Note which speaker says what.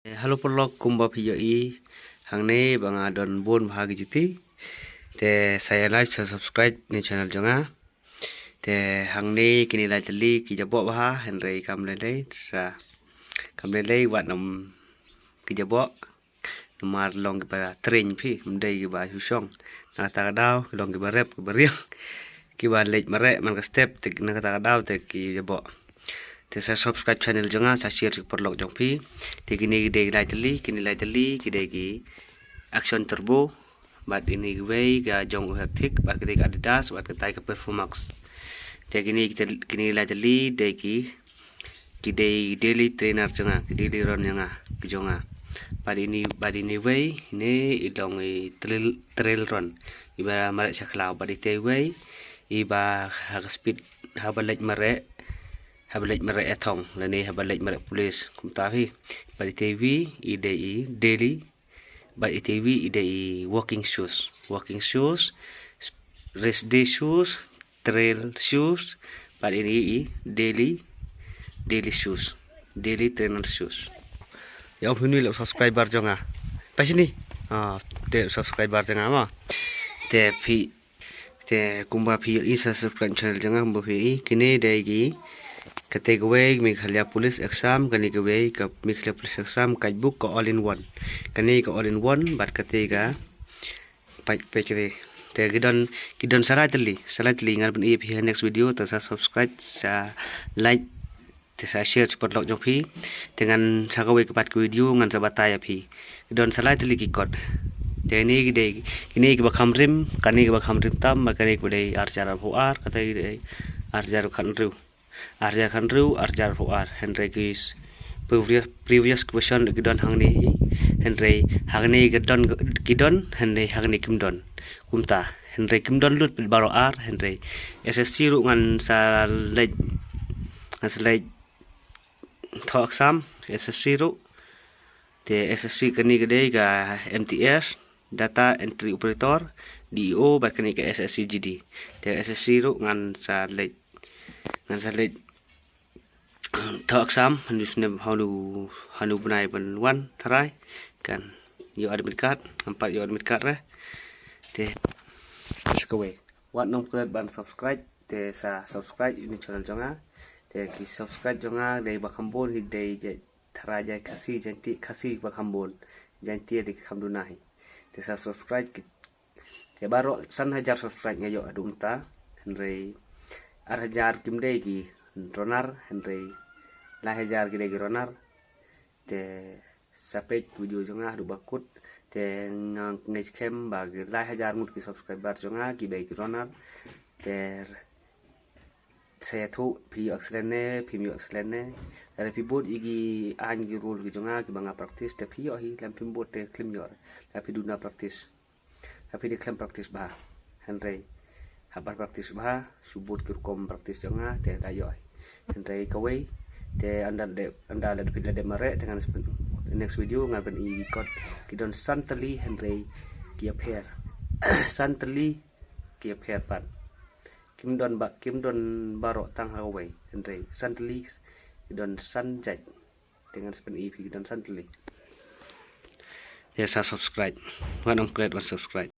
Speaker 1: Halo pelog kumba PJI hang ni bang adon bon bahagi jiti te saya like subscribe ni channel jonga te hang ni kini lai teli ki jabo bah henry kam lele sa kam lele wat nom ki jabo nomar long ki ba train phi mdei ki ba husong na ta dau long ki ba rep ki ba riang ki ba lej mare man ka step te na ta dau te ki jabo te sa subscribe channel jonga sa share ki perlok jong phi te kini de lai teli ki de ki action turbo bat ini way ga jong hektik bat ke Adidas bat ke tai ke Performax te kini lai teli de ki de daily trainer jonga ki daily run jonga ki jonga bat ini way ini idong trail run iba mare saklau bat te way iba hak speed habalej mare etong lani habalej mare police kumta hi bari TV idei daily bari TV idei walking shoes race day shoes trail shoes bari ini daily shoes daily trainer shoes yang phuni lo subscriber jonga pa sini te subscriber jonga ma te kumba phi isa subscribe channel jonga kumba phi kini dei kate gawai Meghalaya police exam kani gawai ka Meghalaya police exam guidebook ka all in one kani ka all in one bat kate ga kate te gidon sarai teli ngar ben ep next video ta sa subscribe sa like te sa share support lok jong phi dengan sa gawai ka pat video ngan sa bataya phi gidon sarai teli ki kod te ni kini ki ba khamrim tam kani ko dei arjar ar kate dei arjar khanru arjar ar henry kis previous question gidon hangni henry hangni gidon henry hangni kimdon kumta henry kimdon lut bil baro ar henry SSC ru ngan sa lej tho exam SSC ru te SSC kani gede ga MTS data entry operator DO bat kani ka SSC GD te SSC ru ngan sa lej tho exam hanusne hanu bunai ban wan tharai kan yo admit card empat yo admit card re te skawe wat nom kulat ban subscribe te sa subscribe ini channel jonga te ki subscribe jonga dei bakambon hi dei je tharaja khasi janti khasi bakambon janti di khamdunahi te sa subscribe te baro san hajar subscribe ngayo adumta henry arhajar kimdei ki ronar henry la hajar ki dei ronar te sapet video jonga du bakut te ngai kem bag la hajar mut ki subscriber jonga ki dei ki ronar te saya thu pi excellent ne dari pi bot igi an gi rule ki jonga ki banga practice te pi hi lam pi bot te klim yor tapi duna practice tapi di klim practice ba henry habar praktis bah subut kirkom praktis jonga te dayo henry kawai te anda le pila de mare dengan next video ngaben I kod kidon santali henry kia pair santali kia pair pan kimdon baro tang hawai henry santali kidon sanjat dengan sepen I kidon santali ya sa subscribe one subscribe